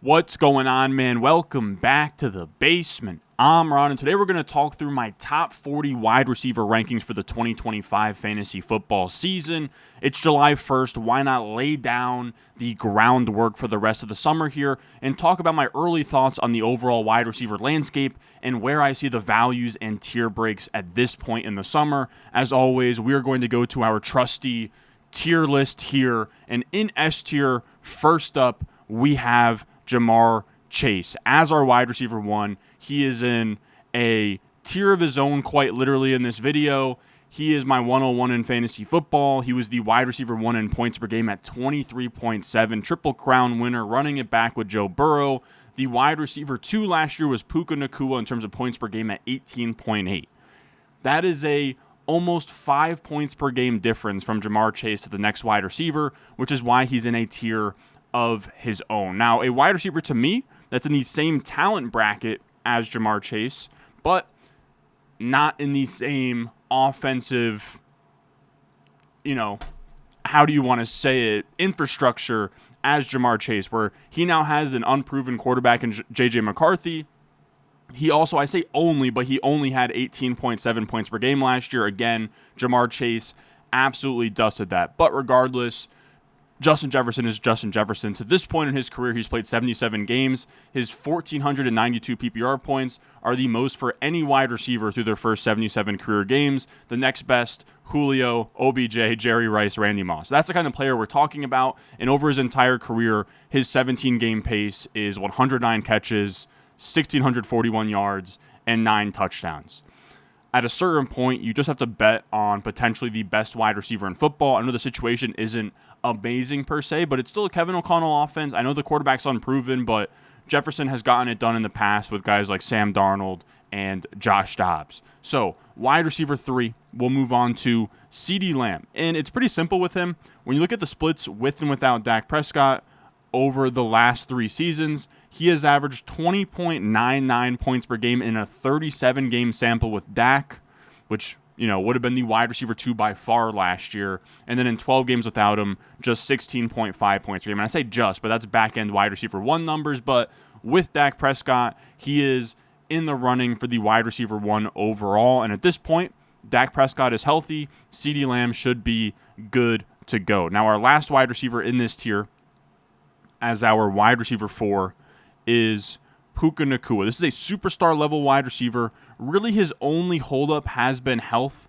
What's going on, man? Welcome back to the basement. I'm Ron, and today we're going to talk through my top 40 wide receiver rankings for the 2025 fantasy football season. It's July 1st. Why not lay down the groundwork for the rest of the summer here and talk about my early thoughts on the overall wide receiver landscape and where I see the values and tier breaks at this point in the summer. As always, we are going to go to our trusty tier list here, and in S tier, first up, we have Ja'Marr Chase as our wide receiver one. He is in a tier of his own, quite literally, in this video. He is my 101 in fantasy football. He was the wide receiver one in points per game at 23.7, Triple Crown winner, running it back with Joe Burrow. The wide receiver two last year was Puka Nacua in terms of points per game at 18.8. That is a almost 5 points per game difference from Ja'Marr Chase to the next wide receiver, which is why he's in a tier of his own. Now, a wide receiver to me that's in the same talent bracket as Ja'Marr Chase, but not in the same offensive, how do you want to say it, infrastructure as Ja'Marr Chase, where he now has an unproven quarterback in J.J. McCarthy. He also, I say only, but he only had 18.7 points per game last year. Again, Ja'Marr Chase absolutely dusted that. But regardless, Justin Jefferson is Justin Jefferson. To this point in his career, he's played 77 games. His 1,492 PPR points are the most for any wide receiver through their first 77 career games. The next best, Julio, OBJ, Jerry Rice, Randy Moss. That's the kind of player we're talking about. And over his entire career, his 17-game pace is 109 catches, 1,641 yards, and 9 touchdowns. At a certain point, you just have to bet on potentially the best wide receiver in football. I know the situation isn't amazing per se, but it's still a Kevin O'Connell offense. I know the quarterback's unproven, but Jefferson has gotten it done in the past with guys like Sam Darnold and Josh Dobbs. So, wide receiver 3, we'll move on to CeeDee Lamb. And it's pretty simple with him. When you look at the splits with and without Dak Prescott over the last 3 seasons, he has averaged 20.99 points per game in a 37-game sample with Dak, which would have been the wide receiver 2 by far last year. And then in 12 games without him, just 16.5 points per game. And I say just, but that's back-end wide receiver 1 numbers. But with Dak Prescott, he is in the running for the wide receiver 1 overall. And at this point, Dak Prescott is healthy. CeeDee Lamb should be good to go. Now, our last wide receiver in this tier as our wide receiver 4 is Puka Nacua. This is a superstar level wide receiver. Really, his only holdup has been health.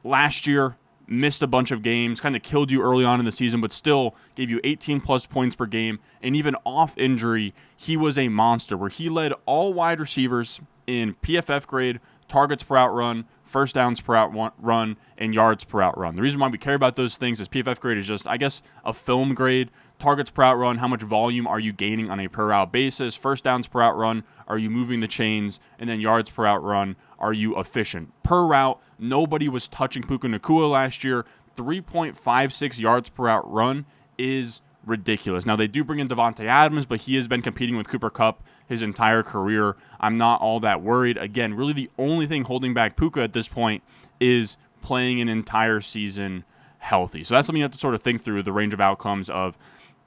Last year, missed a bunch of games, kind of killed you early on in the season, but still gave you 18 plus points per game. And even off injury, he was a monster where he led all wide receivers in PFF grade, targets per out run, first downs per out run, and yards per out run. The reason why we care about those things is PFF grade is just, I guess, a film grade. Targets per out run, how much volume are you gaining on a per out basis? First downs per out run, are you moving the chains? And then yards per out run, are you efficient? Per route, nobody was touching Puka Nacua last year. 3.56 yards per out run is ridiculous. Now, they do bring in Devontae Adams, but he has been competing with Cooper Kupp his entire career. I'm not all that worried. Again, really the only thing holding back Puka at this point is playing an entire season healthy. So that's something you have to sort of think through, the range of outcomes of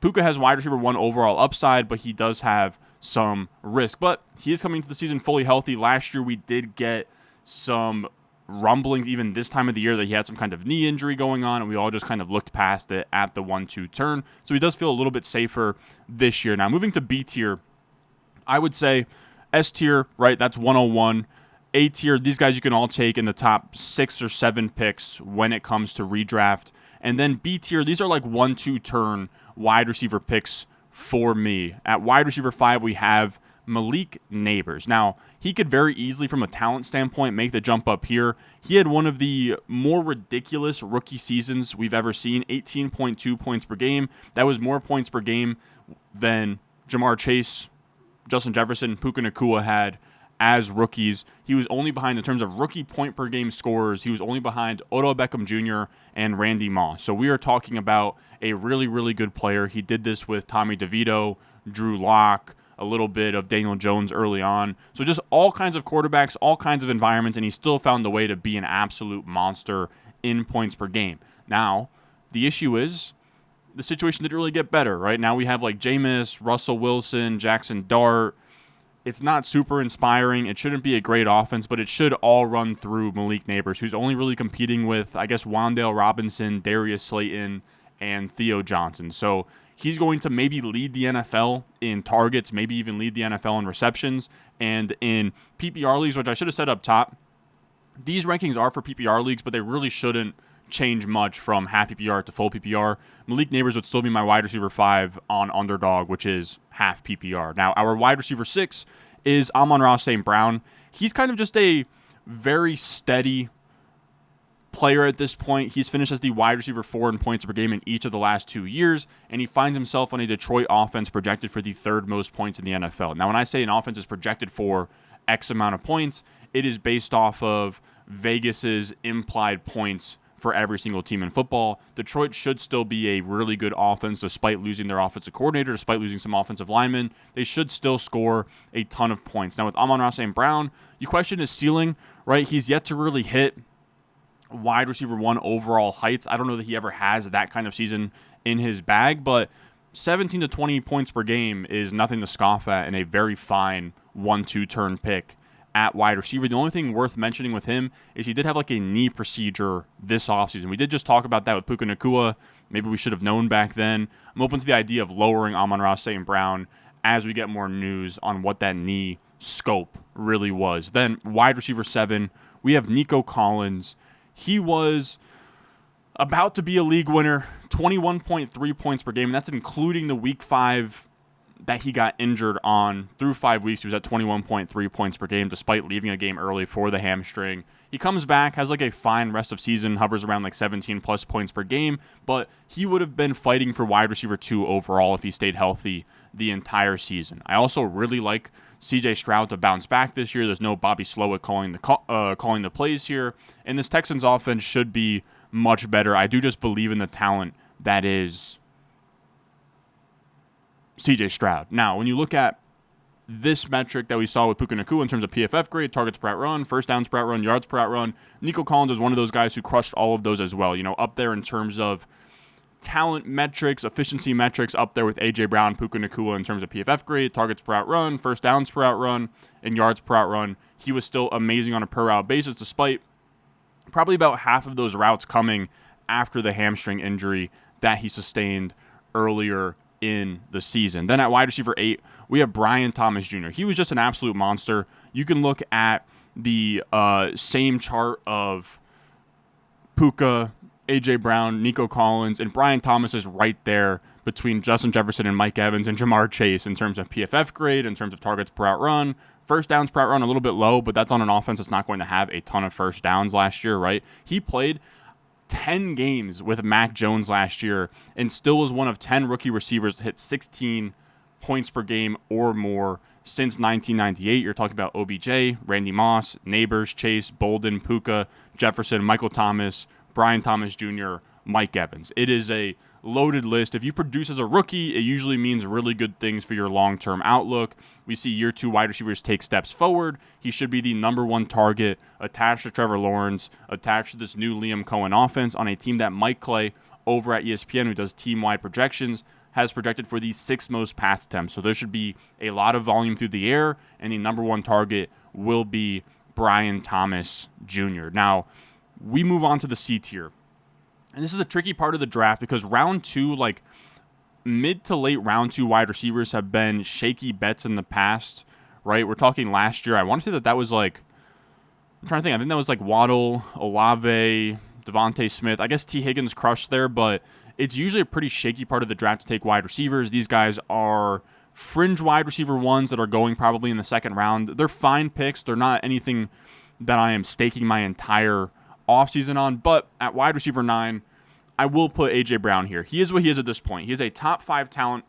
Puka has wide receiver 1 overall upside, but he does have some risk. But he is coming into the season fully healthy. Last year, we did get some rumblings even this time of the year that he had some kind of knee injury going on, and we all just kind of looked past it at the 1-2 turn. So he does feel a little bit safer this year. Now, moving to B tier, I would say S tier, right, that's 101. A tier, these guys you can all take in the top 6 or 7 picks when it comes to redraft. And then B tier, these are like 1-2 turn wide receiver picks for me. At wide receiver 5, we have Malik Nabers. Now, he could very easily, from a talent standpoint, make the jump up here. He had one of the more ridiculous rookie seasons we've ever seen, 18.2 points per game. That was more points per game than Ja'Marr Chase, Justin Jefferson, Puka Nacua had as rookies. He was only behind, in terms of rookie point per game scorers, he was only behind Odell Beckham Jr. and Randy Moss. So we are talking about a really, really good player. He did this with Tommy DeVito, Drew Lock, a little bit of Daniel Jones early on. So just all kinds of quarterbacks, all kinds of environments, and he still found a way to be an absolute monster in points per game. Now, the issue is the situation didn't really get better, right? Now we have like Jameis, Russell Wilson, Jackson Dart. It's not super inspiring. It shouldn't be a great offense, but it should all run through Malik Nabers, who's only really competing with, I guess, Wan'Dale Robinson, Darius Slayton, and Theo Johnson. So he's going to maybe lead the NFL in targets, maybe even lead the NFL in receptions. And in PPR leagues, which I should have said up top, these rankings are for PPR leagues, but they really shouldn't change much from half PPR to full PPR. Malik Nabers would still be my wide receiver 5 on Underdog, which is half PPR. Now, our wide receiver 6 is Amon-Ra St. Brown. He's kind of just a very steady player at this point. He's finished as the wide receiver 4 in points per game in each of the last 2 years, and he finds himself on a Detroit offense projected for the 3rd most points in the NFL. Now, when I say an offense is projected for X amount of points, it is based off of Vegas's implied points for every single team in football. Detroit should still be a really good offense despite losing their offensive coordinator, despite losing some offensive linemen. They should still score a ton of points. Now, with Amon-Ra St. Brown, you question his ceiling, right? He's yet to really hit wide receiver 1 overall heights. I don't know that he ever has that kind of season in his bag, but 17 to 20 points per game is nothing to scoff at and a very fine 1-2 turn pick at wide receiver. The only thing worth mentioning with him is he did have like a knee procedure this offseason. We did just talk about that with Puka Nacua. Maybe we should have known back then. I'm open to the idea of lowering Amon-Ra St. Brown as we get more news on what that knee scope really was. Then wide receiver 7, we have Nico Collins. He was about to be a league winner, 21.3 points per game, and that's including the week 5 that he got injured on. Through 5 weeks, he was at 21.3 points per game, despite leaving a game early for the hamstring. He comes back, has like a fine rest of season, hovers around like 17 plus points per game, but he would have been fighting for wide receiver 2 overall if he stayed healthy the entire season. I also really like CJ Stroud to bounce back this year. There's no Bobby Slowick calling the plays here, and this Texans offense should be much better. I do just believe in the talent that is CJ Stroud. Now, when you look at this metric that we saw with Puka Nacua in terms of PFF grade, targets per out run, first downs per out run, yards per out run, Nico Collins is one of those guys who crushed all of those as well. You know, up there in terms of talent metrics, efficiency metrics, up there with A.J. Brown, Puka Nacua in terms of PFF grade, targets per out run, first downs per out run, and yards per out run. He was still amazing on a per route basis, despite probably about half of those routes coming after the hamstring injury that he sustained earlier in the season. Then at wide receiver 8, we have Brian Thomas Jr. He was just an absolute monster. You can look at the same chart of Puka, A.J. Brown, Nico Collins, and Brian Thomas is right there between Justin Jefferson and Mike Evans and Jamar Chase in terms of PFF grade, in terms of targets per out run. First downs per out run a little bit low, but that's on an offense that's not going to have a ton of first downs last year, right? He played 10 games with Mac Jones last year and still was one of 10 rookie receivers to hit 16 points per game or more since 1998. You're talking about OBJ, Randy Moss, Nabers, Chase, Bolden, Puka, Jefferson, Michael Thomas, Brian Thomas Jr., Mike Evans. It is a loaded list. If you produce as a rookie, it usually means really good things for your long-term outlook. We see year 2 wide receivers take steps forward. He should be the number 1 target attached to Trevor Lawrence, attached to this new Liam Cohen offense on a team that Mike Clay over at ESPN, who does team-wide projections, has projected for the 6th most pass attempts. So there should be a lot of volume through the air, and the number 1 target will be Brian Thomas Jr. Now, we move on to the C tier. And this is a tricky part of the draft because round 2, like mid to late round 2 wide receivers have been shaky bets in the past, right? We're talking last year. I want to say that was like, I'm trying to think. I think that was like Waddle, Olave, Devontae Smith. I guess T. Higgins crushed there, but it's usually a pretty shaky part of the draft to take wide receivers. These guys are fringe wide receiver 1s that are going probably in the 2nd round. They're fine picks. They're not anything that I am staking my entire offseason on, but at wide receiver 9, I will put A.J. Brown here. He is what he is at this point. He is a top 5 talent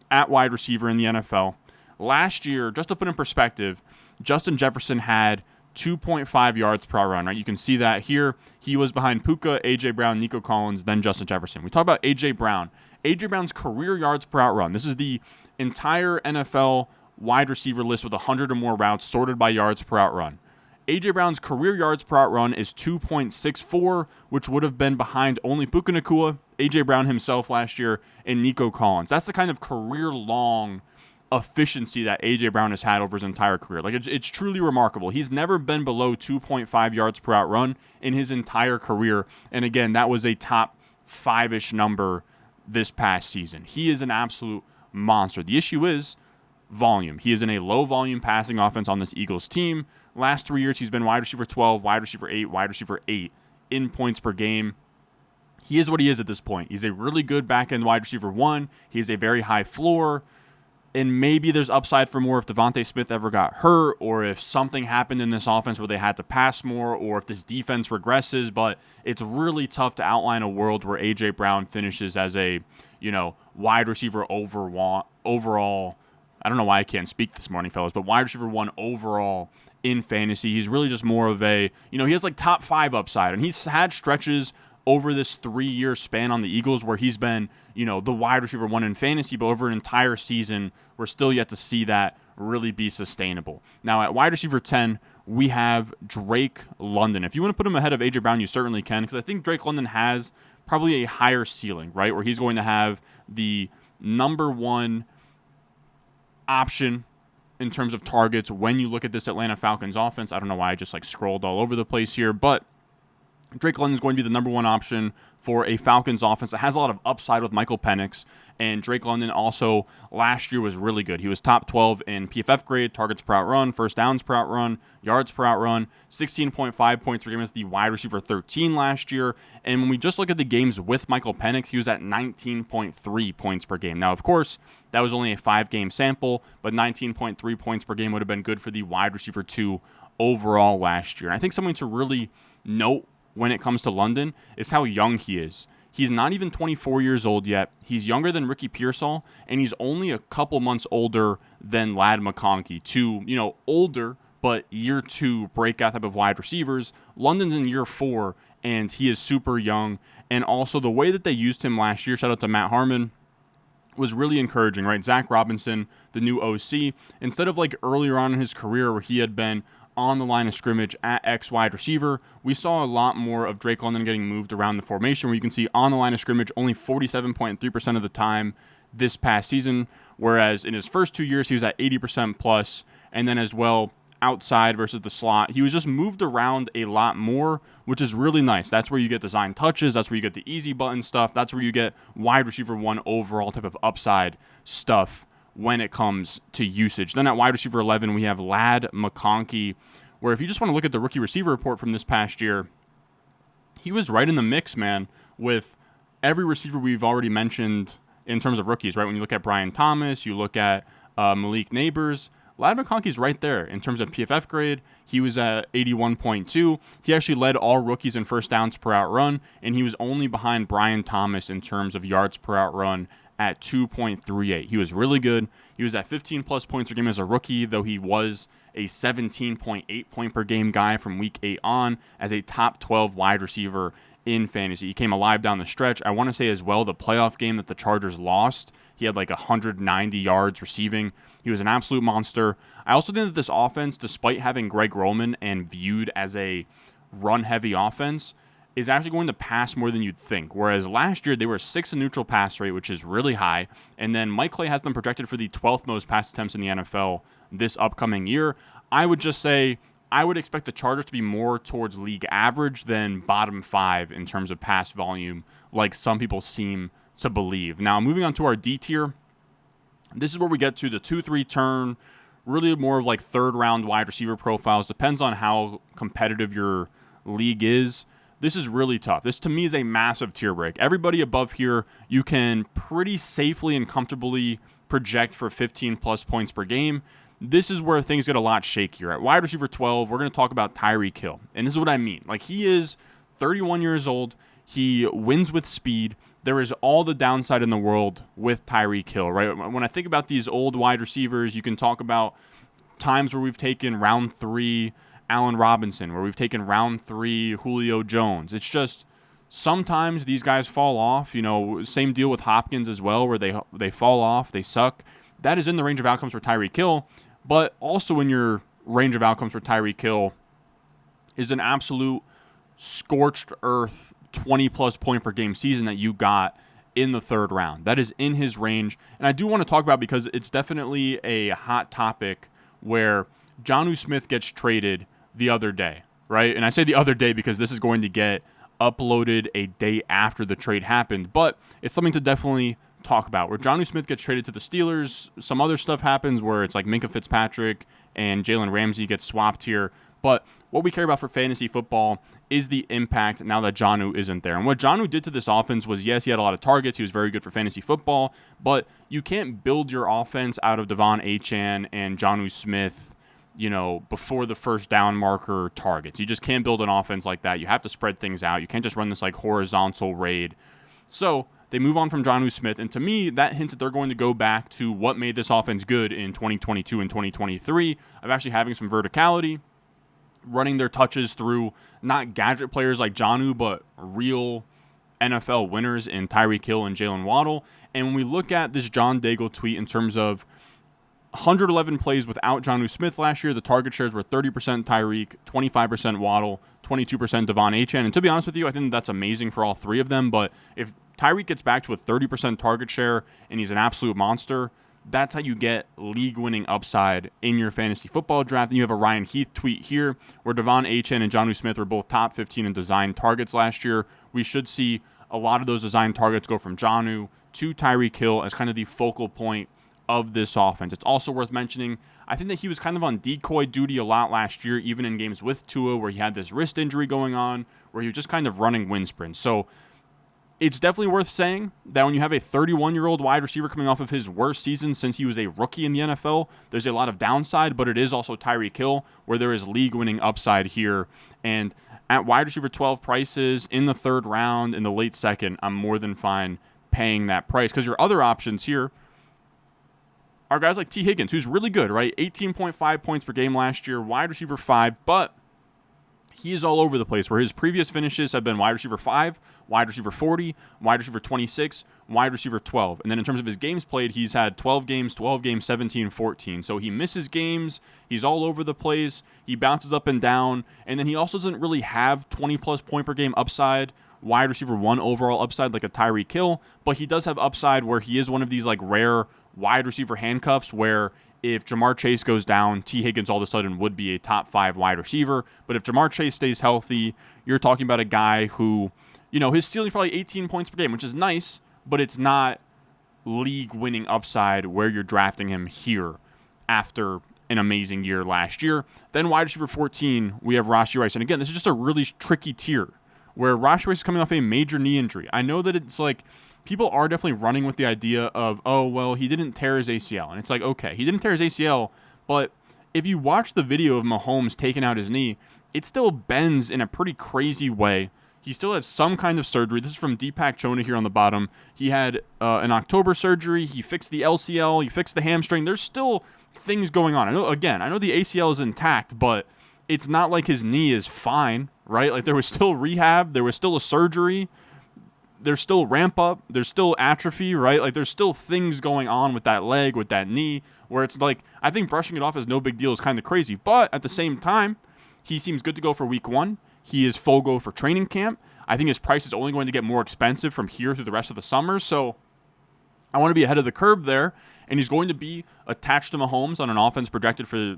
at wide receiver in the NFL. Last year, just to put in perspective, Justin Jefferson had 2.5 yards per run, right? You can see that here. He was behind Puka, A.J. Brown, Nico Collins, then Justin Jefferson. We talk about A.J. Brown. A.J. Brown's career yards per out run. This is the entire NFL wide receiver list with 100 or more routes sorted by yards per out run. A.J. Brown's career yards per route run is 2.64, which would have been behind only Puka Nacua, A.J. Brown himself last year, and Nico Collins. That's the kind of career-long efficiency that A.J. Brown has had over his entire career. Like, it's truly remarkable. He's never been below 2.5 yards per route run in his entire career. And again, that was a top 5-ish number this past season. He is an absolute monster. The issue is volume. He is in a low-volume passing offense on this Eagles team. Last 3 years, he's been wide receiver 12, wide receiver 8, wide receiver 8 in points per game. He is what he is at this point. He's a really good back-end wide receiver 1. He has a very high floor. And maybe there's upside for more if Devontae Smith ever got hurt, or if something happened in this offense where they had to pass more, or if this defense regresses. But it's really tough to outline a world where A.J. Brown finishes as a, wide receiver overall. I don't know why I can't speak this morning, fellas, but wide receiver 1 overall in fantasy. He's really just more of a, he has like top 5 upside, and he's had stretches over this 3-year span on the Eagles where he's been, the wide receiver 1 in fantasy, but over an entire season, we're still yet to see that really be sustainable. Now, at wide receiver 10, we have Drake London. If you want to put him ahead of A.J. Brown, you certainly can, because I think Drake London has probably a higher ceiling, right, where he's going to have the number 1 option in terms of targets when you look at this Atlanta Falcons offense. I don't know why I just scrolled all over the place here, but Drake London is going to be the number 1 option for a Falcons offense that has a lot of upside with Michael Penix. And Drake London also last year was really good. He was top 12 in PFF grade, targets per out run, first downs per out run, yards per out run, 16.5 points per game as the wide receiver 13 last year. And when we just look at the games with Michael Penix, he was at 19.3 points per game. Now, of course, that was only a 5-game sample, but 19.3 points per game would have been good for the wide receiver 2 overall last year. And I think something to really note when it comes to London is how young he is. He's not even 24 years old yet. He's younger than Ricky Pearsall, and he's only a couple months older than Ladd McConkey. Two, older, but year 2 breakout type of wide receivers. London's in year 4, and he is super young. And also the way that they used him last year, shout out to Matt Harmon, was really encouraging, right? Zach Robinson, the new OC, instead of earlier on in his career where he had been on the line of scrimmage at X wide receiver, we saw a lot more of Drake London getting moved around the formation, where you can see on the line of scrimmage only 47.3% of the time this past season, whereas in his first 2 years he was at 80% plus, and then as well outside versus the slot, he was just moved around a lot more, which is really nice. That's where you get design touches, that's where you get the easy button stuff, that's where you get wide receiver 1 overall type of upside stuff when it comes to usage. Then at wide receiver 11, we have Ladd McConkey, where if you just want to look at the rookie receiver report from this past year, he was right in the mix, man, with every receiver we've already mentioned in terms of rookies, right? When you look at Brian Thomas, you look at Malik Neighbors, Ladd McConkey's right there in terms of PFF grade. He was at 81.2. He actually led all rookies in first downs per out run, and he was only behind Brian Thomas in terms of yards per out run at 2.38. He was really good. He was at 15 plus points per game as a rookie, though he was a 17.8 point per game guy from week 8 on as a top 12 wide receiver in fantasy. He came alive down the stretch. I want to say as well the playoff game that the Chargers lost, he had 190 yards receiving. He was an absolute monster. I also think that this offense, despite having Greg Roman and viewed as a run-heavy offense, is actually going to pass more than you'd think. Whereas last year, they were 6th in neutral pass rate, which is really high. And then Mike Clay has them projected for the 12th most pass attempts in the NFL this upcoming year. I would just say I would expect the Chargers to be more towards league average than bottom 5 in terms of pass volume, like some people seem to believe. Now, moving on to our D tier, this is where we get to the 2-3 turn, really more of third-round wide receiver profiles. Depends on how competitive your league is. This is really tough. This, to me, is a massive tier break. Everybody above here, you can pretty safely and comfortably project for 15-plus points per game. This is where things get a lot shakier. At wide receiver 12, we're going to talk about Tyreek Hill. And this is what I mean. He is 31 years old. He wins with speed. There is all the downside in the world with Tyreek Hill, right? When I think about these old wide receivers, you can talk about times where we've taken round 3 Allen Robinson, where we've taken round 3 Julio Jones. It's just sometimes these guys fall off. Same deal with Hopkins as well, where they fall off, they suck. That is in the range of outcomes for Tyreek Hill, but also in your range of outcomes for Tyreek Hill is an absolute scorched earth 20-plus point per game season that you got in the third round. That is in his range. And I do want to talk about, because it's definitely a hot topic, where Jonnu Smith gets traded the other day, right? And I say the other day because this is going to get uploaded a day after the trade happened, but it's something to definitely talk about. Where Jonnu Smith gets traded to the Steelers, some other stuff happens where it's like Minkah Fitzpatrick and Jalen Ramsey get swapped here. But what we care about for fantasy football is the impact now that Jonnu isn't there. And what Jonnu did to this offense was, yes, he had a lot of targets. He was very good for fantasy football, but you can't build your offense out of Devon Achane and Jonnu Smith, before the first down marker targets. You just can't build an offense like that. You have to spread things out. You can't just run this like horizontal raid. So they move on from Jonnu Smith, and to me, that hints that they're going to go back to what made this offense good in 2022 and 2023 of actually having some verticality, running their touches through not gadget players like Jonnu, but real NFL winners in Tyreek Hill and Jalen Waddle. And when we look at this John Daigle tweet in terms of 111 plays without Jonnu Smith last year, the target shares were 30% Tyreek, 25% Waddle, 22% Devon Achane. And to be honest with you, I think that's amazing for all three of them. But if Tyreek gets back to a 30% target share and he's an absolute monster, that's how you get league-winning upside in your fantasy football draft. And you have a Ryan Heath tweet here where Devon Achane and Jonnu Smith were both top 15 in design targets last year. We should see a lot of those design targets go from Jonnu to Tyreek Hill as kind of the focal point of this offense. It's also worth mentioning, I think that he was kind of on decoy duty a lot last year, even in games with Tua where he had this wrist injury going on, where he was just kind of running wind sprints. So it's definitely worth saying that when you have a 31-year-old wide receiver coming off of his worst season since he was a rookie in the NFL, there's a lot of downside, but it is also Tyreek Hill where there is league-winning upside here. And at wide receiver 12 prices in the third round, in the late second, I'm more than fine paying that price, because your other options here are guys like T. Higgins, who's really good, right? 18.5 points per game last year, wide receiver 5, but he is all over the place, where his previous finishes have been wide receiver 5, wide receiver 40, wide receiver 26, wide receiver 12. And then in terms of his games played, he's had 12 games, 17, 14. So he misses games. He's all over the place. He bounces up and down. And then he also doesn't really have 20-plus point per game upside, wide receiver 1 overall upside like a Tyreek Hill, but he does have upside where he is one of these like rare wide receiver handcuffs where if Jamar Chase goes down, T. Higgins all of a sudden would be a top 5 wide receiver. But if Jamar Chase stays healthy, you're talking about a guy who, his ceiling is probably 18 points per game, which is nice, but it's not league-winning upside where you're drafting him here after an amazing year last year. Then wide receiver 14, we have Rashee Rice. And again, this is just a really tricky tier where Rashee Rice is coming off a major knee injury. I know that it's like, people are definitely running with the idea of, oh, well, he didn't tear his ACL. And it's like, okay, he didn't tear his ACL, but if you watch the video of Mahomes taking out his knee, it still bends in a pretty crazy way. He still had some kind of surgery. This is from Deepak Chona here on the bottom. He had an October surgery. He fixed the LCL. He fixed the hamstring. There's still things going on. I know the ACL is intact, but it's not like his knee is fine, right? Like there was still rehab. There was still a surgery. There's still ramp up, there's still atrophy, right? Like there's still things going on with that leg, with that knee, where it's like, I think brushing it off as no big deal is kind of crazy. But at the same time, he seems good to go for week 1. He is full go for training camp. I think his price is only going to get more expensive from here through the rest of the summer. So I want to be ahead of the curve there. And he's going to be attached to Mahomes on an offense projected for,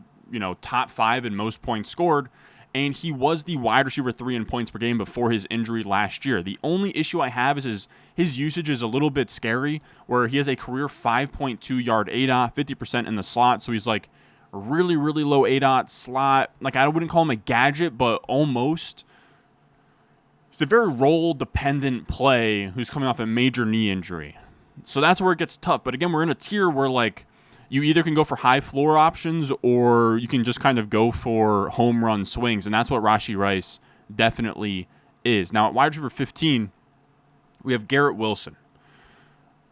top 5 in most points scored. And he was the wide receiver 3 in points per game before his injury last year. The only issue I have is his usage is a little bit scary, where he has a career 5.2 yard ADOT, 50% in the slot. So he's like really, really low ADOT slot. Like I wouldn't call him a gadget, but almost. It's a very role-dependent play who's coming off a major knee injury. So that's where it gets tough. But again, we're in a tier where like, you either can go for high floor options or you can just kind of go for home run swings, and that's what Rashee Rice definitely is. Now, at wide receiver 15, we have Garrett Wilson.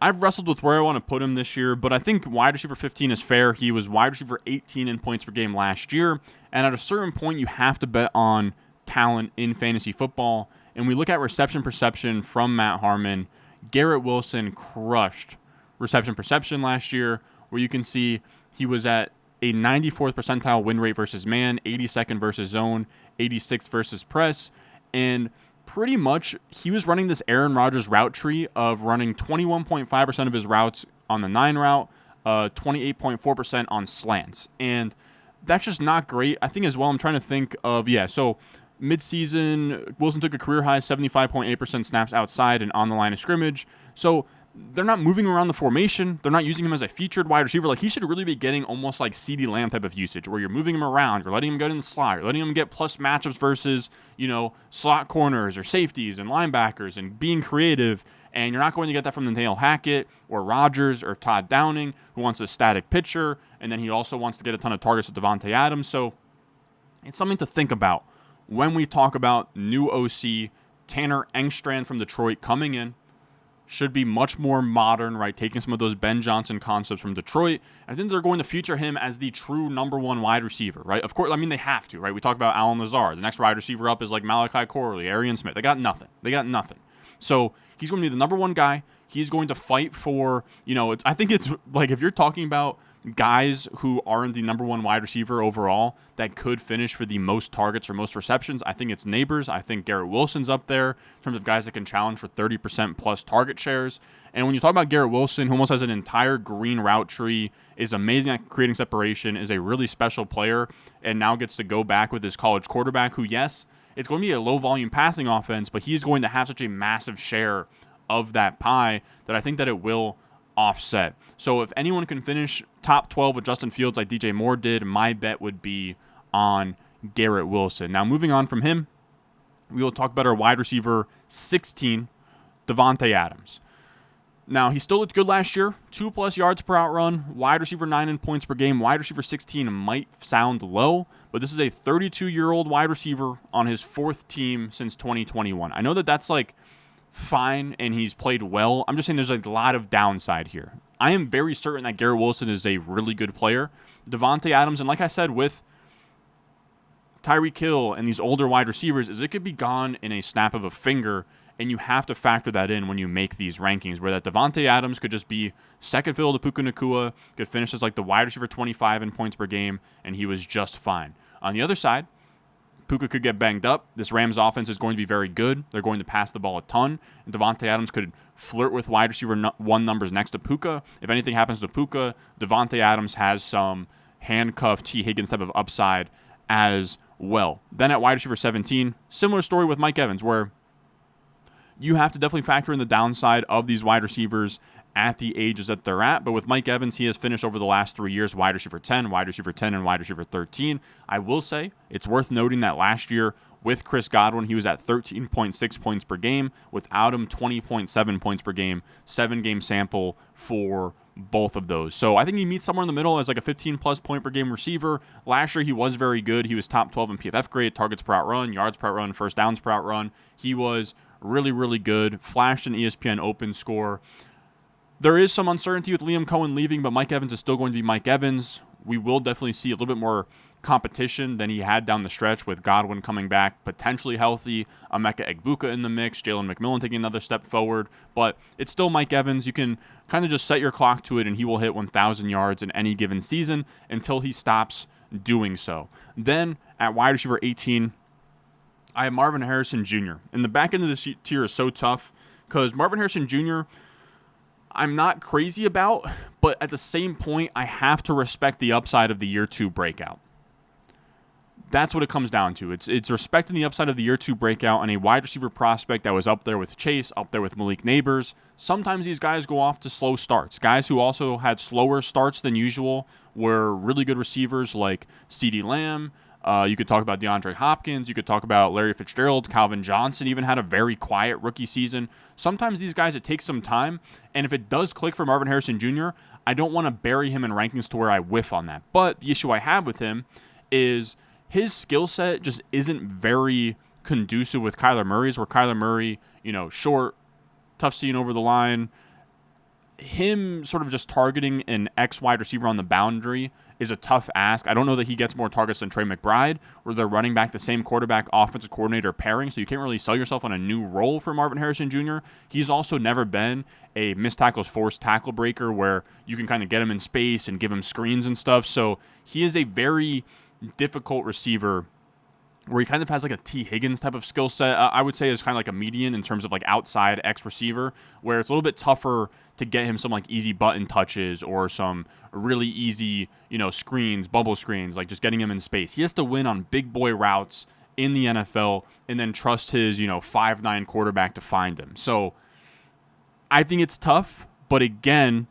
I've wrestled with where I want to put him this year, but I think wide receiver 15 is fair. He was wide receiver 18 in points per game last year, and at a certain point, you have to bet on talent in fantasy football. And we look at reception perception from Matt Harmon. Garrett Wilson crushed reception perception last year, where you can see he was at a 94th percentile win rate versus man, 82nd versus zone, 86th versus press, and pretty much he was running this Aaron Rodgers route tree of running 21.5% of his routes on the 9 route, 28.4% on slants. And that's just not great. I think as well, I'm trying to think of, so midseason, Wilson took a career high 75.8% snaps outside and on the line of scrimmage. So they're not moving around the formation. They're not using him as a featured wide receiver. Like, he should really be getting almost like CeeDee Lamb type of usage, where you're moving him around, you're letting him get in the slot, you're letting him get plus matchups versus, slot corners or safeties and linebackers and being creative. And you're not going to get that from Nathaniel Hackett or Rodgers or Todd Downing, who wants a static pitcher, and then he also wants to get a ton of targets with Davante Adams. So it's something to think about when we talk about new OC Tanner Engstrand from Detroit coming in. Should be much more modern, right? Taking some of those Ben Johnson concepts from Detroit. I think they're going to feature him as the true number 1 wide receiver, right? Of course, I mean, they have to, right? We talk about Allen Lazard. The next wide receiver up is like Malachi Corley, Arian Smith. They got nothing. So he's going to be the number 1 guy. He's going to fight for, I think it's like, if you're talking about guys who aren't the number 1 wide receiver overall that could finish for the most targets or most receptions, I think it's Neighbors. I think Garrett Wilson's up there in terms of guys that can challenge for 30% plus target shares. And when you talk about Garrett Wilson, who almost has an entire green route tree, is amazing at creating separation, is a really special player, and now gets to go back with his college quarterback, who, yes, it's going to be a low-volume passing offense, but he's going to have such a massive share of that pie that I think that it will offset. So if anyone can finish top 12 with Justin Fields like DJ Moore did, my bet would be on Garrett Wilson. Now, moving on from him, we will talk about our wide receiver 16, Davante Adams. Now, he still looked good last year, 2+ yards per out run, wide receiver 9 in points per game. Wide receiver 16 might sound low, but this is a 32-year-old wide receiver on his 4th team since 2021. I know that that's like fine and he's played well. I'm just saying there's a lot of downside here. I am very certain that Garrett Wilson is a really good player. Davante Adams, and like I said with Tyreek Hill and these older wide receivers, is it could be gone in a snap of a finger, and you have to factor that in when you make these rankings, where that Davante Adams could just be second fiddle to Puka Nacua, could finish as like the wide receiver 25 in points per game, and he was just fine. On the other side, Puka could get banged up. This Rams offense is going to be very good. They're going to pass the ball a ton. And Davante Adams could flirt with wide receiver 1 numbers next to Puka. If anything happens to Puka, Davante Adams has some handcuff T. Higgins type of upside as well. Then at wide receiver 17, similar story with Mike Evans, where you have to definitely factor in the downside of these wide receivers at the ages that they're at. But with Mike Evans, he has finished over the last 3 years wide receiver 10, and wide receiver 13. I will say it's worth noting that last year with Chris Godwin, he was at 13.6 points per game. Without him, 20.7 points per game, 7-game sample for both of those. So I think he meets somewhere in the middle as like a 15-plus point per game receiver. Last year, he was very good. He was top 12 in PFF grade, targets per out run, yards per out run, first downs per out run. He was really, really good. Flashed an ESPN open score. There is some uncertainty with Liam Cohen leaving, but Mike Evans is still going to be Mike Evans. We will definitely see a little bit more competition than he had down the stretch with Godwin coming back, potentially healthy, Emeka Egbuka in the mix, Jalen McMillan taking another step forward, but it's still Mike Evans. You can kind of just set your clock to it, and he will hit 1,000 yards in any given season until he stops doing so. Then at wide receiver 18, I have Marvin Harrison Jr. And the back end of this tier is so tough because Marvin Harrison Jr., I'm not crazy about, but at the same point, I have to respect the upside of the year 2 breakout. That's what it comes down to. It's respecting the upside of the year 2 breakout and a wide receiver prospect that was up there with Chase, up there with Malik Neighbors. Sometimes these guys go off to slow starts. Guys who also had slower starts than usual were really good receivers like CeeDee Lamb. You could talk about DeAndre Hopkins. You could talk about Larry Fitzgerald. Calvin Johnson even had a very quiet rookie season. Sometimes these guys, it takes some time. And if it does click for Marvin Harrison Jr., I don't want to bury him in rankings to where I whiff on that. But the issue I have with him is his skill set just isn't very conducive with Kyler Murray's, where Kyler Murray, short, tough seeing over the line. Him sort of just targeting an X wide receiver on the boundary is a tough ask. I don't know that he gets more targets than Trey McBride, where they're running back the same quarterback offensive coordinator pairing, so you can't really sell yourself on a new role for Marvin Harrison Jr. He's also never been a missed tackles forced tackle breaker where you can kind of get him in space and give him screens and stuff. So he is a very difficult receiver where he kind of has like a T. Higgins type of skill set. I would say is kind of like a median in terms of like outside X receiver, where it's a little bit tougher to get him some like easy button touches or some really easy, screens, bubble screens, like just getting him in space. He has to win on big boy routes in the NFL and then trust his, 5'9" quarterback to find him. So I think it's tough, but again,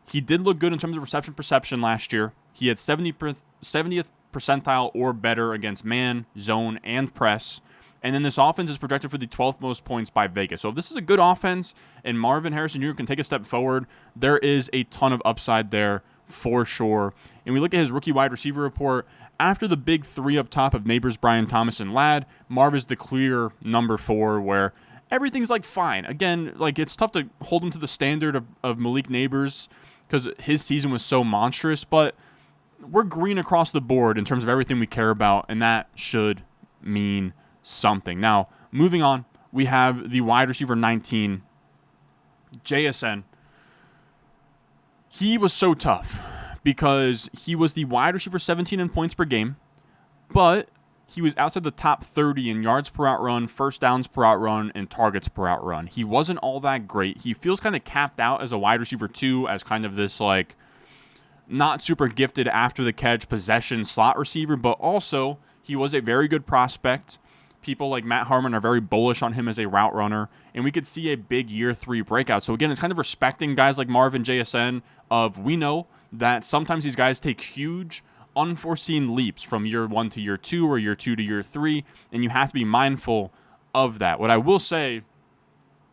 he did look good in terms of reception perception last year. He had 70th percentile or better against man, zone, and press. And then this offense is projected for the 12th most points by Vegas. So if this is a good offense and Marvin Harrison Jr. can take a step forward, there is a ton of upside there for sure. And we look at his rookie wide receiver report. After the big three up top of Neighbors, Brian Thomas, and Ladd, Marv is the clear number 4 where everything's like fine. Again, like it's tough to hold him to the standard of Malik Neighbors because his season was so monstrous, but we're green across the board in terms of everything we care about, and that should mean something. Now, moving on, we have the wide receiver 19, JSN. He was so tough because he was the wide receiver 17 in points per game, but he was outside the top 30 in yards per out run, first downs per out run, and targets per out run. He wasn't all that great. He feels kind of capped out as a wide receiver 2, as kind of this like not super gifted after the catch possession slot receiver, but also he was a very good prospect. People like Matt Harmon are very bullish on him as a route runner, and we could see a big year 3 breakout. So again, it's kind of respecting guys like Marvin JSN we know that sometimes these guys take huge unforeseen leaps from year 1 to year 2 or year 2 to year 3, and you have to be mindful of that. What I will say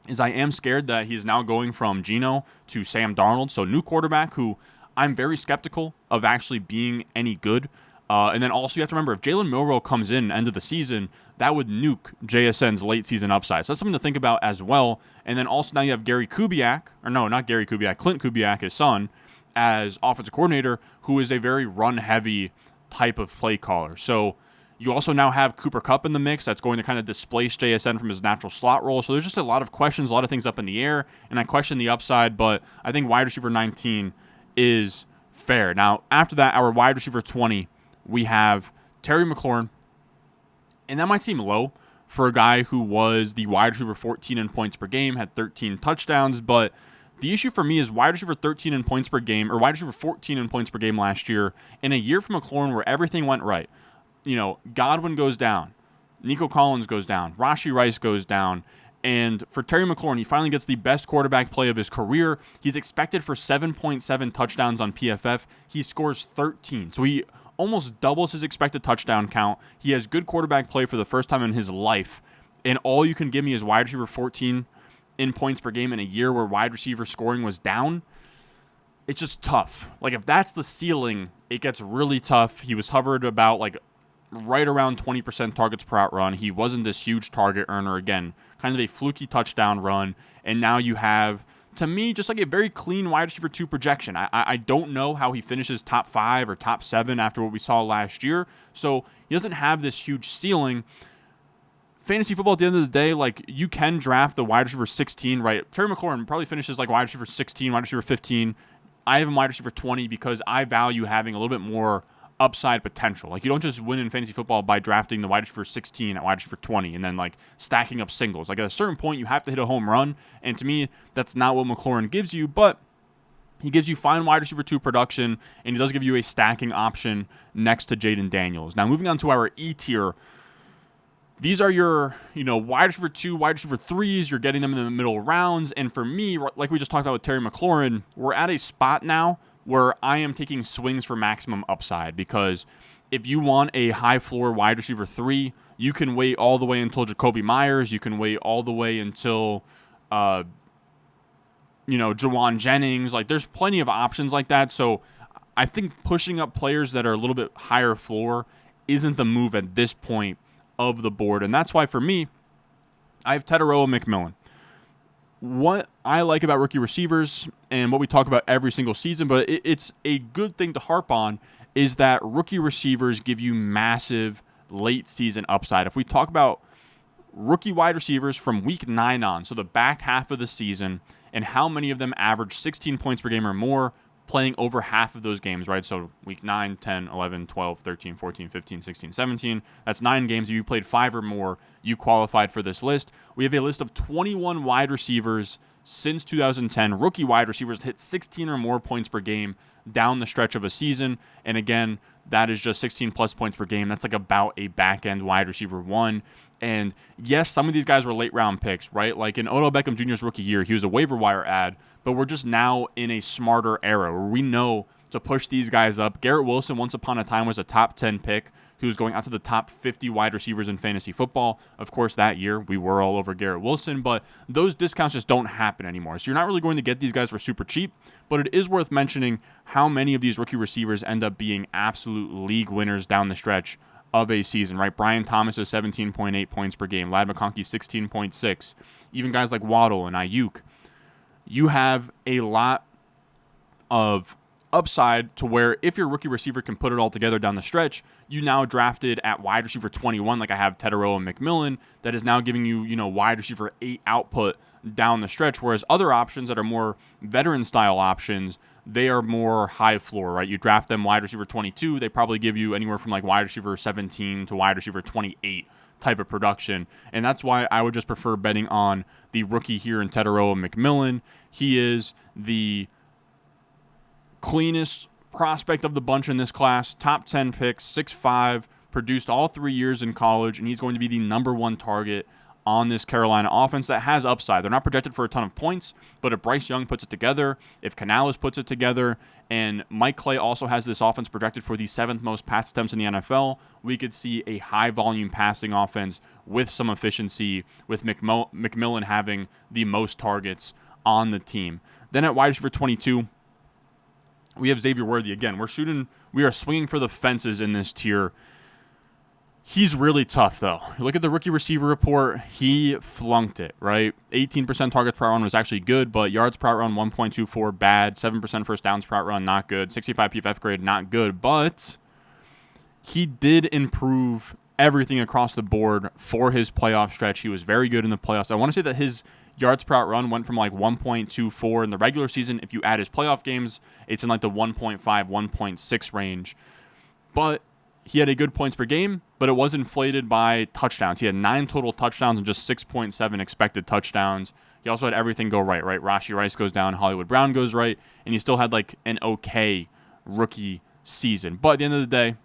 is I am scared that he's now going from Geno to Sam Darnold, so new quarterback who I'm very skeptical of actually being any good. And then also you have to remember, if Jalen Milroe comes in end of the season, that would nuke JSN's late season upside. So that's something to think about as well. And then also now you have Clint Kubiak, his son, as offensive coordinator, who is a very run-heavy type of play caller. So you also now have Cooper Kupp in the mix. That's going to kind of displace JSN from his natural slot role. So there's just a lot of questions, a lot of things up in the air, and I question the upside, but I think wide receiver 19 is fair. Now, after that, our wide receiver 20, we have Terry McLaurin, and that might seem low for a guy who was the wide receiver 14 in points per game, had 13 touchdowns, but the issue for me is wide receiver 13 in points per game, or wide receiver 14 in points per game last year, in a year for McLaurin where everything went right. Godwin goes down, Nico Collins goes down, Rashee Rice goes down, and for Terry McLaurin, he finally gets the best quarterback play of his career. He's expected for 7.7 touchdowns on PFF. He scores 13. So he almost doubles his expected touchdown count. He has good quarterback play for the first time in his life. And all you can give me is wide receiver 14 in points per game in a year where wide receiver scoring was down. It's just tough. Like, if that's the ceiling, it gets really tough. He was hovered about like right around 20% targets per out run. He wasn't this huge target earner. Again, kind of a fluky touchdown run. And now you have, to me, just like a very clean wide receiver 2 projection. I don't know how he finishes top 5 or top 7 after what we saw last year. So he doesn't have this huge ceiling. Fantasy football, at the end of the day, like, you can draft the wide receiver 16, right? Terry McLaurin probably finishes like wide receiver 16, wide receiver 15. I have him wide receiver 20 because I value having a little bit more upside potential. Like, you don't just win in fantasy football by drafting the wide receiver 16 at wide receiver 20 and then like stacking up singles. Like, at a certain point, you have to hit a home run, and to me, that's not what McLaurin gives you, but he gives you fine wide receiver 2 production, and he does give you a stacking option next to Jaden Daniels. Now, moving on to our E tier, these are your, wide receiver 2, wide receiver 3s. You're getting them in the middle rounds, and for me, like we just talked about with Terry McLaurin, we're at a spot now where I am taking swings for maximum upside, because if you want a high floor wide receiver 3, you can wait all the way until Jacoby Myers. You can wait all the way until, Jawan Jennings. Like, there's plenty of options like that. So I think pushing up players that are a little bit higher floor isn't the move at this point of the board. And that's why for me, I have Tetairoa McMillan. What I like about rookie receivers, and what we talk about every single season, but it's a good thing to harp on, is that rookie receivers give you massive late season upside. If we talk about rookie wide receivers from week 9 on, so the back half of the season, and how many of them average 16 points per game or more, playing over half of those games, right? So week 9, 10, 11, 12, 13, 14, 15, 16, 17. That's 9 games. If you played 5 or more, you qualified for this list. We have a list of 21 wide receivers since 2010. Rookie wide receivers hit 16 or more points per game down the stretch of a season. And again, that is just 16 plus points per game. That's like about a back end wide receiver 1. And yes, some of these guys were late round picks, right? Like in Odell Beckham Jr.'s rookie year, he was a waiver wire ad, but we're just now in a smarter era where we know to push these guys up. Garrett Wilson, once upon a time, was a top 10 pick who was going out to the top 50 wide receivers in fantasy football. Of course, that year we were all over Garrett Wilson, but those discounts just don't happen anymore. So you're not really going to get these guys for super cheap, but it is worth mentioning how many of these rookie receivers end up being absolute league winners down the stretch of a season, right? Brian Thomas is 17.8 points per game. Ladd McConkey 16.6. Even guys like Waddle and Ayuk. You have a lot of upside to where if your rookie receiver can put it all together down the stretch, you now drafted at wide receiver 21, like I have Teterow and McMillan, that is now giving you, wide receiver 8 output down the stretch, whereas other options that are more veteran style options, they are more high floor, right? You draft them wide receiver 22, they probably give you anywhere from like wide receiver 17 to wide receiver 28 type of production. And that's why I would just prefer betting on the rookie here in Teterow and McMillan. He is the cleanest prospect of the bunch in this class. Top 10 picks, 6'5", produced all 3 years in college, and he's going to be the number 1 target on this Carolina offense that has upside. They're not projected for a ton of points, but if Bryce Young puts it together, if Canales puts it together, and Mike Clay also has this offense projected for the 7th most pass attempts in the NFL, we could see a high-volume passing offense with some efficiency, with McMillan having the most targets on the team. Then at wide receiver 22, we have Xavier Worthy. Again, we are swinging for the fences in this tier. He's really tough, though. Look at the rookie receiver report. He flunked it, right? 18% targets per run was actually good, but yards per run, 1.24, bad. 7% first downs per run, not good. 65 PFF grade, not good. But he did improve everything across the board for his playoff stretch. He was very good in the playoffs. I want to say that his yards per run went from like 1.24 in the regular season. If you add his playoff games, it's in like the 1.5, 1.6 range. But he had a good points per game, but it was inflated by touchdowns. He had 9 total touchdowns and just 6.7 expected touchdowns. He also had everything go right? Rashee Rice goes down, Hollywood Brown goes right, and he still had like an okay rookie season. But at the end of the day,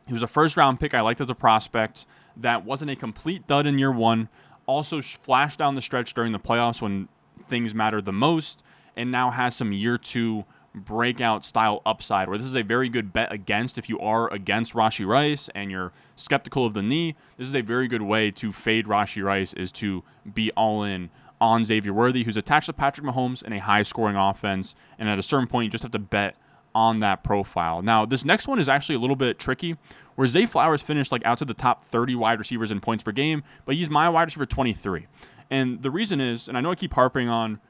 he was a first-round pick I liked as a prospect. That wasn't a complete dud in year 1. Also flashed down the stretch during the playoffs when things mattered the most, and now has some year 2 breakout style upside, where this is a very good bet against. If you are against Rashee Rice and you're skeptical of the knee, this is a very good way to fade Rashee Rice, is to be all in on Xavier Worthy, who's attached to Patrick Mahomes in a high-scoring offense, and at a certain point, you just have to bet on that profile. Now, this next one is actually a little bit tricky, where Zay Flowers finished like out to the top 30 wide receivers in points per game, but he's my wide receiver 23. And the reason is, and I know I keep harping on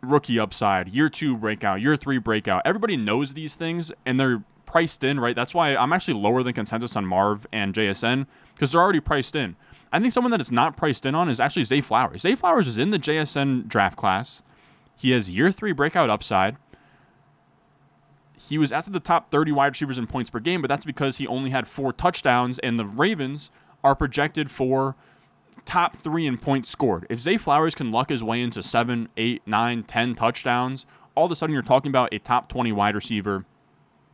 rookie upside, year 2 breakout, year 3 breakout. Everybody knows these things, and they're priced in, right? That's why I'm actually lower than consensus on Marv and JSN, because they're already priced in. I think someone that is not priced in on is actually Zay Flowers. Zay Flowers is in the JSN draft class. He has year 3 breakout upside. He was after the top 30 wide receivers in points per game, but that's because he only had 4 touchdowns, and the Ravens are projected for top 3 in points scored. If Zay Flowers can luck his way into 7, 8, 9, 10 touchdowns, all of a sudden you're talking about a top 20 wide receiver.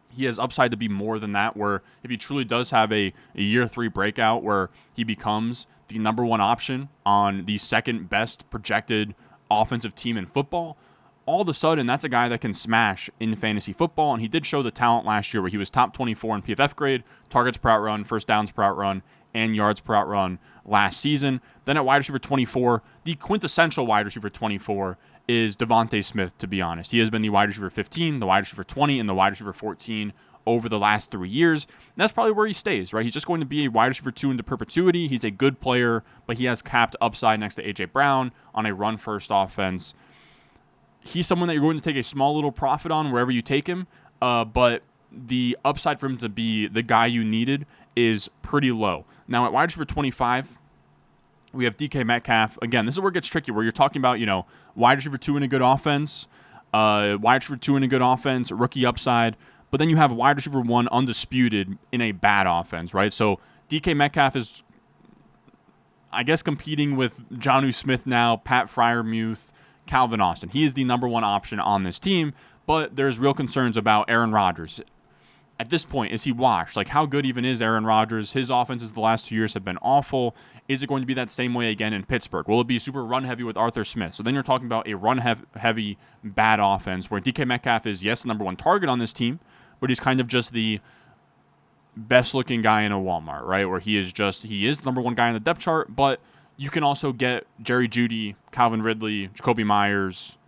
He has upside to be more than that, where if he truly does have a year 3 breakout where he becomes the number 1 option on the second best projected offensive team in football, all of a sudden that's a guy that can smash in fantasy football. And he did show the talent last year, where he was top 24 in PFF grade, targets per out run, first downs per out run, and yards per out run last season. Then at wide receiver 24, the quintessential wide receiver 24 is Devontae Smith, to be honest. He has been the wide receiver 15, the wide receiver 20, and the wide receiver 14 over the last 3 years. And that's probably where he stays, right? He's just going to be a wide receiver 2 into perpetuity. He's a good player, but he has capped upside next to A.J. Brown on a run-first offense. He's someone that you're going to take a small little profit on wherever you take him, but the upside for him to be the guy you needed is pretty low. Now, at wide receiver 25, we have DK Metcalf. Again, this is where it gets tricky, where you're talking about, wide receiver 2 in a good offense, Wide receiver 2 in a good offense, rookie upside. But then you have wide receiver 1 undisputed in a bad offense, right? So DK Metcalf is, I guess, competing with Jonnu Smith now, Pat Freiermuth, Calvin Austin. He is the number 1 option on this team, but there's real concerns about Aaron Rodgers. At this point, is he washed? Like, how good even is Aaron Rodgers? His offenses the last 2 years have been awful. Is it going to be that same way again in Pittsburgh? Will it be super run-heavy with Arthur Smith? So then you're talking about a run-heavy bad offense where DK Metcalf is, yes, the number 1 target on this team, but he's kind of just the best-looking guy in a Walmart, right? Where he is the number 1 guy on the depth chart, but you can also get Jerry Jeudy, Calvin Ridley, Jacoby Myers,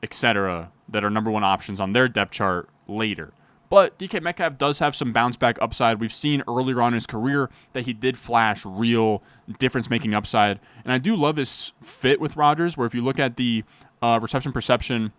etc., that are number 1 options on their depth chart later. But DK Metcalf does have some bounce-back upside. We've seen earlier on in his career that he did flash real difference-making upside. And I do love his fit with Rodgers, where if you look at the reception perception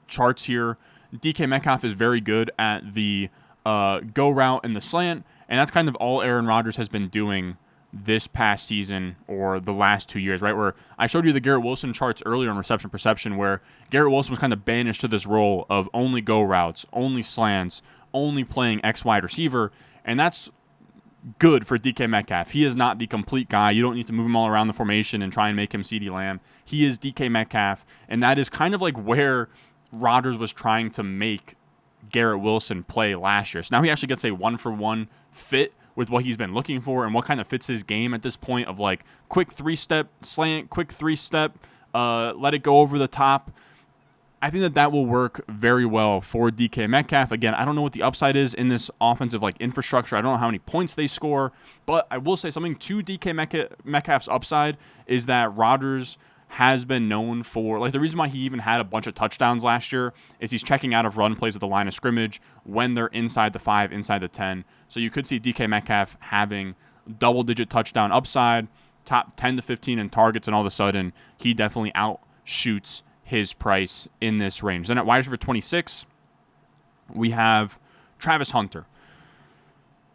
charts here, DK Metcalf is very good at the go route and the slant, and that's kind of all Aaron Rodgers has been doing this past season or the last 2 years, right? Where I showed you the Garrett Wilson charts earlier on reception perception, where Garrett Wilson was kind of banished to this role of only go routes, only slants, only playing X wide receiver, and that's good for DK Metcalf. He is not the complete guy. You don't need to move him all around the formation and try and make him CeeDee Lamb. He is DK Metcalf, and that is kind of like where Rodgers was trying to make Garrett Wilson play last year. So now he actually gets a 1-for-1 fit with what he's been looking for and what kind of fits his game at this point of like quick 3-step slant, quick 3-step, let it go over the top. I think that will work very well for DK Metcalf. Again, I don't know what the upside is in this offensive like infrastructure. I don't know how many points they score, but I will say something to DK Metcalf's upside is that Rodgers has been known for, like, the reason why he even had a bunch of touchdowns last year is he's checking out of run plays at the line of scrimmage when they're inside the 5, inside the 10. So you could see DK Metcalf having double-digit touchdown upside, top 10 to 15 in targets, and all of a sudden he definitely outshoots his price in this range. Then at wide receiver 26, we have Travis Hunter.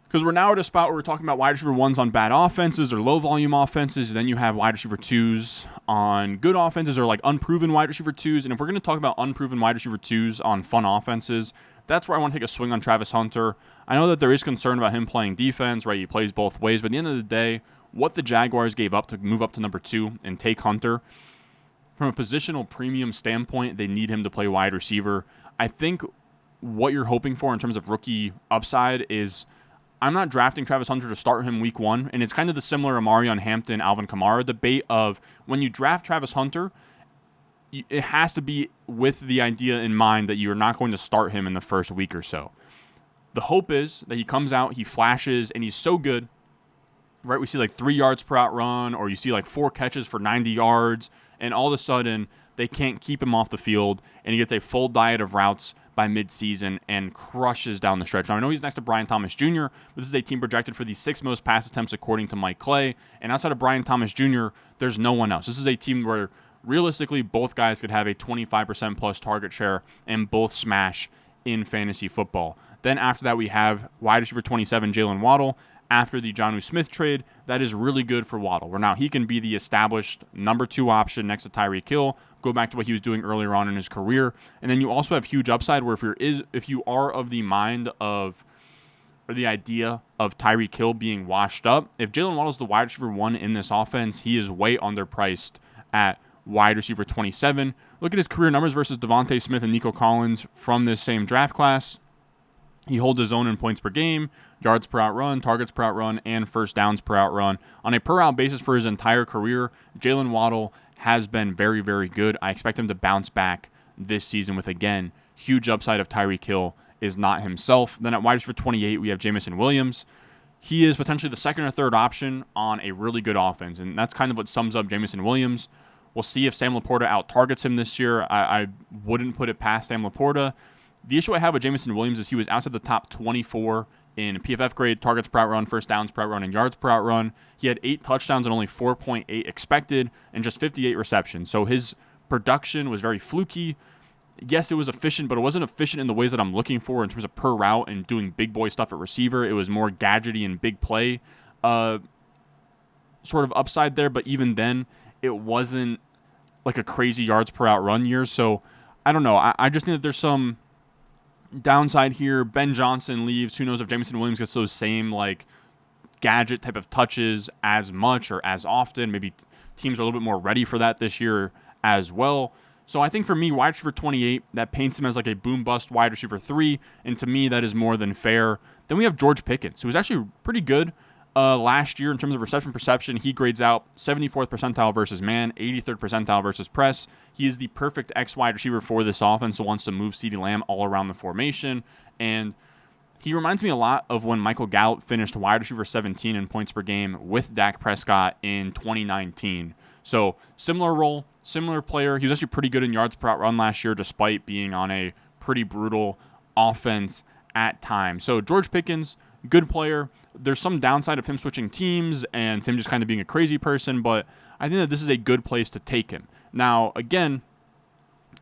Because we're now at a spot where we're talking about wide receiver 1s on bad offenses or low volume offenses. And then you have wide receiver 2s on good offenses or like unproven wide receiver 2s. And if we're going to talk about unproven wide receiver 2s on fun offenses, that's where I want to take a swing on Travis Hunter. I know that there is concern about him playing defense, right? He plays both ways. But at the end of the day, what the Jaguars gave up to move up to number 2 and take Hunter, from a positional premium standpoint, they need him to play wide receiver. I think what you're hoping for in terms of rookie upside is, I'm not drafting Travis Hunter to start him week 1, and it's kind of the similar Amarion Hampton, Alvin Kamara debate of when you draft Travis Hunter, it has to be with the idea in mind that you're not going to start him in the first week or so. The hope is that he comes out, he flashes, and he's so good, right? We see like 3 yards per out run, or you see like 4 catches for 90 yards, and all of a sudden they can't keep him off the field, and he gets a full diet of routes by midseason and crushes down the stretch. Now, I know he's next to Brian Thomas Jr., but this is a team projected for the 6th most pass attempts according to Mike Clay, and outside of Brian Thomas Jr., there's no one else. This is a team where realistically both guys could have a 25% plus target share and both smash in fantasy football. Then after that, we have wide receiver 27, Jalen Waddle. After the Jonnu Smith trade, that is really good for Waddle, where now he can be the established number 2 option next to Tyreek Hill, go back to what he was doing earlier on in his career. And then you also have huge upside where if you are of the mind of, or the idea of Tyreek Hill being washed up, if Jalen Waddle is the wide receiver 1 in this offense, he is way underpriced at wide receiver 27. Look at his career numbers versus Devontae Smith and Nico Collins from this same draft class. He holds his own in points per game, yards per out run, targets per out run, and first downs per out run. On a per out basis for his entire career, Jalen Waddle has been very, very good. I expect him to bounce back this season with, again, huge upside if Tyreek Hill is not himself. Then at wide receiver 28, we have Jameson Williams. He is potentially the 2nd or 3rd option on a really good offense, and that's kind of what sums up Jameson Williams. We'll see if Sam Laporta out-targets him this year. I wouldn't put it past Sam Laporta. The issue I have with Jameson Williams is he was outside the top 24 in PFF grade, targets per out run, first downs per out run, and yards per out run. He had 8 touchdowns and only 4.8 expected and just 58 receptions. So his production was very fluky. Yes, it was efficient, but it wasn't efficient in the ways that I'm looking for in terms of per route and doing big boy stuff at receiver. It was more gadgety and big play sort of upside there, but even then, it wasn't like a crazy yards per out run year. So I don't know. I just think that there's some downside here. Ben Johnson leaves. Who knows if Jameson Williams gets those same like gadget type of touches as much or as often. Maybe teams are a little bit more ready for that this year as well. So I think for me, wide receiver 28, that paints him as like a boom bust wide receiver 3, and to me that is more than fair. Then we have George Pickens, who was actually pretty good last year in terms of reception perception. He grades out 74th percentile versus man, 83rd percentile versus press. He is the perfect X wide receiver for this offense that wants to move CeeDee Lamb all around the formation. And he reminds me a lot of when Michael Gallup finished wide receiver 17 in points per game with Dak Prescott in 2019. So similar role, similar player. He was actually pretty good in yards per out run last year despite being on a pretty brutal offense at times. So George Pickens, good player. There's some downside of him switching teams and him just kind of being a crazy person, but I think that this is a good place to take him. Now, again,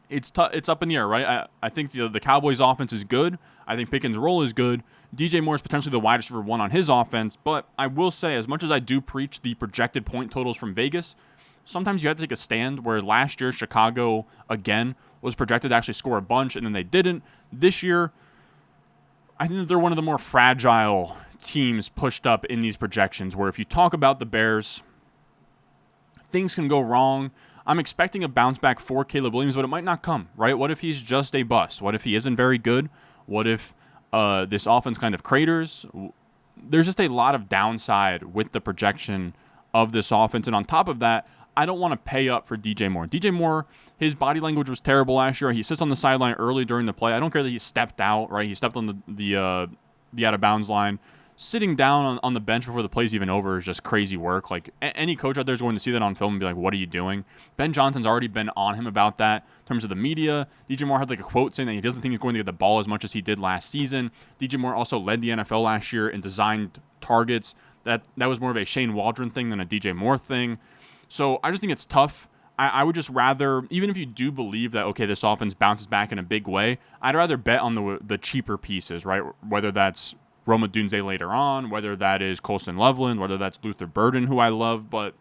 it's up in the air, right? I think the Cowboys' offense is good. I think Pickens' role is good. DJ Moore is potentially the wide receiver 1 on his offense, but I will say, as much as I do preach the projected point totals from Vegas, sometimes you have to take a stand where last year Chicago, again, was projected to actually score a bunch, and then they didn't. This year, I think that they're one of the more fragile teams pushed up in these projections, where if you talk about the Bears, things can go wrong. I'm expecting a bounce back for Caleb Williams, but it might not come, right? What if he's just a bust? What if he isn't very good? What if this offense kind of craters? There's just a lot of downside with the projection of this offense. And on top of that, I don't want to pay up for DJ Moore. DJ Moore, his body language was terrible last year. He sits on the sideline early during the play. I don't care that he stepped out, right? He stepped on the out of bounds line. Sitting down on the bench before the play's even over is just crazy work. Like, any coach out there is going to see that on film and be like, what are you doing? Ben Johnson's already been on him about that in terms of the media. DJ Moore had like a quote saying that he doesn't think he's going to get the ball as much as he did last season. DJ Moore also led the NFL last year in designed targets. That was more of a Shane Waldron thing than a DJ Moore thing. So I just think it's tough. I would just rather, even if you do believe that, okay, this offense bounces back in a big way, I'd rather bet on the cheaper pieces, right? Whether that's Rome Odunze later on, whether that is Colston Loveland, whether that's Luther Burden, who I love. But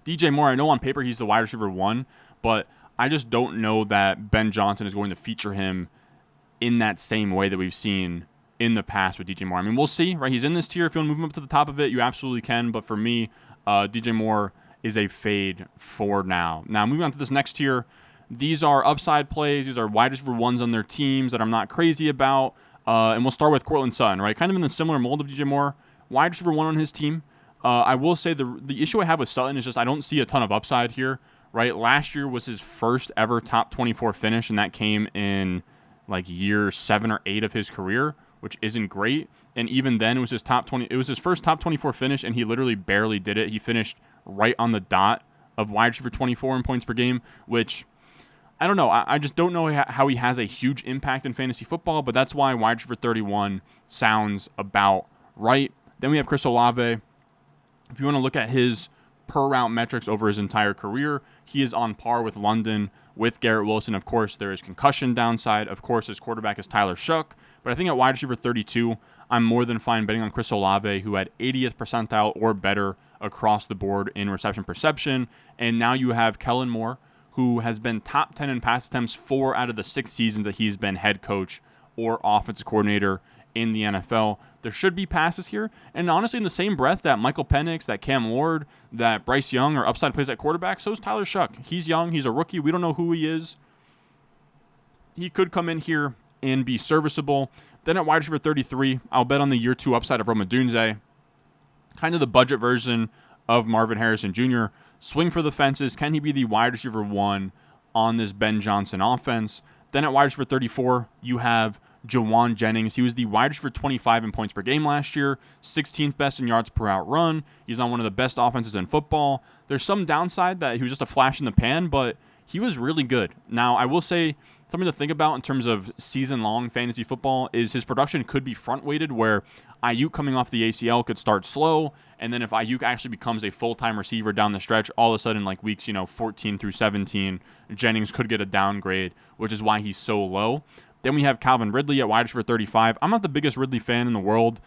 DJ Moore, I know on paper he's the wide receiver 1, but I just don't know that Ben Johnson is going to feature him in that same way that we've seen in the past with DJ Moore. I mean, we'll see, right? He's in this tier. If you want to move him up to the top of it, you absolutely can. But for me, DJ Moore is a fade for now. Now, moving on to this next tier, these are upside plays. These are wide receiver 1s on their teams that I'm not crazy about. And we'll start with Courtland Sutton, right? Kind of in the similar mold of DJ Moore. Wide receiver 1 on his team. I will say the issue I have with Sutton is just I don't see a ton of upside here, right? Last year was his first ever top 24 finish, and that came in like year 7 or 8 of his career, which isn't great. And even then, it was his top 20. It was his first top 24 finish, and he literally barely did it. He finished right on the dot of wide receiver 24 in points per game, which I don't know. I just don't know how he has a huge impact in fantasy football, but that's why wide receiver 31 sounds about right. Then we have Chris Olave. If you want to look at his per route metrics over his entire career, he is on par with London, with Garrett Wilson. Of course, there is concussion downside. Of course, his quarterback is Tyler Shough. But I think at wide receiver 32, I'm more than fine betting on Chris Olave, who had 80th percentile or better across the board in reception perception. And now you have Kellen Moore, who has been top 10 in pass attempts 4 out of the 6 seasons that he's been head coach or offensive coordinator in the NFL. There should be passes here. And honestly, in the same breath that Michael Penix, that Cam Ward, that Bryce Young are upside plays at quarterback, so is Tyler Shough. He's young. He's a rookie. We don't know who he is. He could come in here and be serviceable. Then at wide receiver 33, I'll bet on the year 2 upside of Rome Odunze. Kind of the budget version of Marvin Harrison Jr. Swing for the fences. Can he be the wide receiver 1 on this Ben Johnson offense? Then at wide receiver 34, you have Jawan Jennings. He was the wide receiver 25 in points per game last year, 16th best in yards per out run. He's on one of the best offenses in football. There's some downside that he was just a flash in the pan, but he was really good. Now, I will say something to think about in terms of season-long fantasy football is his production could be front-weighted, where Ayuk coming off the ACL could start slow, and then if Ayuk actually becomes a full-time receiver down the stretch, all of a sudden, like weeks 14 through 17, Jennings could get a downgrade, which is why he's so low. Then we have Calvin Ridley at wide receiver 35. I'm not the biggest Ridley fan in the world.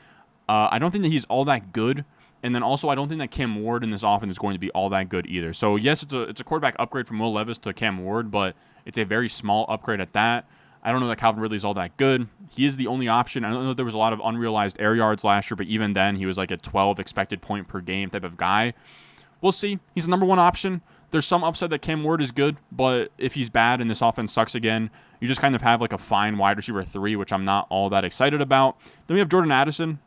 I don't think that he's all that good And then also, I don't think that Cam Ward in this offense is going to be all that good either. So yes, it's a quarterback upgrade from Will Levis to Cam Ward, but it's a very small upgrade at that. I don't know that Calvin Ridley is all that good. He is the only option. I don't know if there was a lot of unrealized air yards last year, but even then, he was like a 12 expected point per game type of guy. We'll see. He's the number one option. There's some upside that Cam Ward is good, but if he's bad and this offense sucks again, you just kind of have like a fine wide receiver 3, which I'm not all that excited about. Then we have Jordan Addison.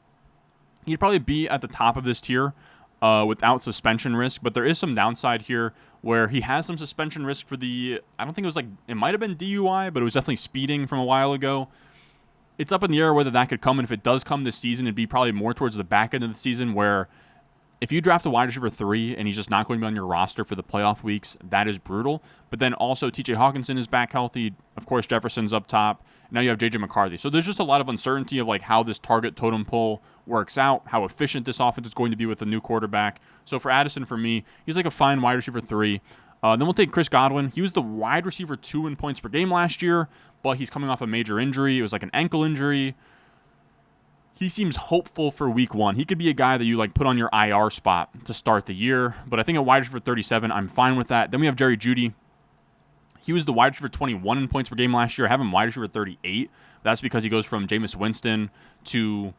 He'd probably be at the top of this tier without suspension risk, but there is some downside here where he has some suspension risk for the, I don't think it was like, it might have been DUI, but it was definitely speeding from a while ago. It's up in the air whether that could come, and if it does come this season, it'd be probably more towards the back end of the season where if you draft a wide receiver 3 and he's just not going to be on your roster for the playoff weeks, that is brutal. But then also TJ Hawkinson is back healthy. Of course, Jefferson's up top. Now you have JJ McCarthy. So there's just a lot of uncertainty of like how this target totem pole works out, how efficient this offense is going to be with a new quarterback. So for Addison, for me, he's like a fine wide receiver 3. Then we'll take Chris Godwin. He was the wide receiver 2 in points per game last year, but he's coming off a major injury. It was like an ankle injury. He seems hopeful for week 1. He could be a guy that you like put on your IR spot to start the year. But I think at wide receiver 37, I'm fine with that. Then we have Jerry Jeudy. He was the wide receiver 21 in points per game last year. I have him wide receiver 38. That's because he goes from Jameis Winston to,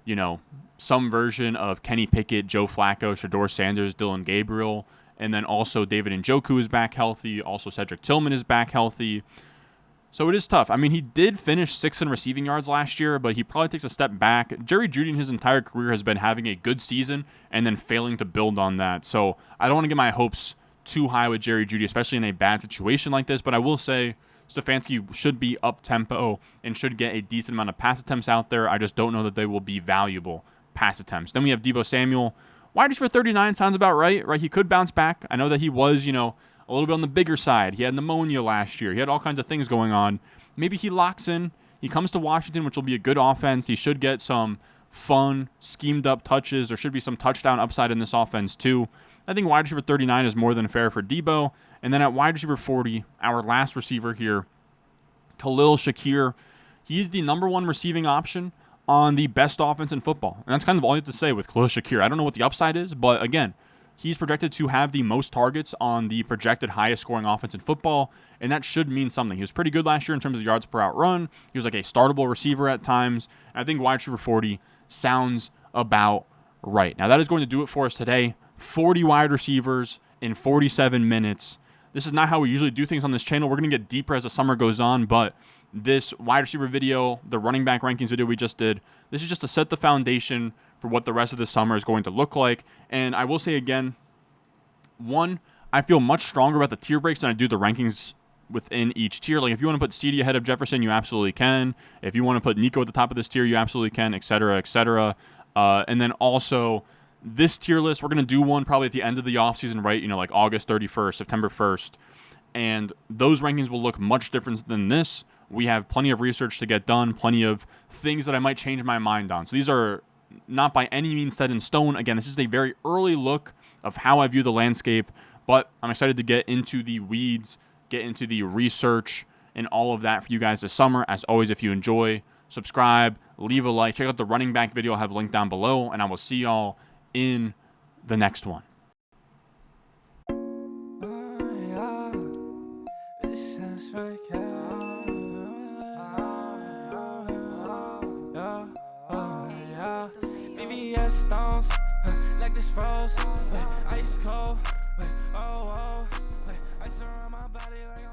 you know, some version of Kenny Pickett, Joe Flacco, Shedeur Sanders, Dylan Gabriel. And then also David Njoku is back healthy. Also Cedric Tillman is back healthy. So it is tough. I mean, he did finish 6th in receiving yards last year, but he probably takes a step back. Jerry Jeudy in his entire career has been having a good season and then failing to build on that. So I don't want to get my hopes too high with Jerry Jeudy, especially in a bad situation like this. But I will say Stefanski should be up-tempo and should get a decent amount of pass attempts out there. I just don't know that they will be valuable pass attempts. Then we have Deebo Samuel. Wide receiver 39 sounds about right? He could bounce back. I know that he was, a little bit on the bigger side. He had pneumonia last year. He had all kinds of things going on. Maybe he locks in. He comes to Washington, which will be a good offense. He should get some fun, schemed-up touches. There should be some touchdown upside in this offense, too. I think wide receiver 39 is more than fair for Deebo. And then at wide receiver 40, our last receiver here, Khalil Shakir. He's the number 1 receiving option on the best offense in football. And that's kind of all you have to say with Khalil Shakir. I don't know what the upside is, but again, he's projected to have the most targets on the projected highest scoring offense in football, and that should mean something. He was pretty good last year in terms of yards per out run. He was like a startable receiver at times. I think wide receiver 40 sounds about right. Now, that is going to do it for us today. 40 wide receivers in 47 minutes. This is not how we usually do things on this channel. We're going to get deeper as the summer goes on, but this wide receiver video, the running back rankings video we just did, this is just to set the foundation for what the rest of the summer is going to look like. And I will say again, 1, I feel much stronger about the tier breaks than I do the rankings within each tier. Like if you want to put CeeDee ahead of Jefferson, you absolutely can. If you want to put Nico at the top of this tier, you absolutely can, et cetera, et cetera. And then also this tier list, we're going to do one probably at the end of the offseason, right? Like August 31st, September 1st. And those rankings will look much different than this. We have plenty of research to get done, plenty of things that I might change my mind on. So these are not by any means set in stone. Again, this is a very early look of how I view the landscape, but I'm excited to get into the weeds, get into the research, and all of that for you guys this summer. As always, if you enjoy, subscribe, leave a like, check out the running back video I have linked down below, and I will see y'all in the next one. Stones, like this froze, ice cold, ice around my body like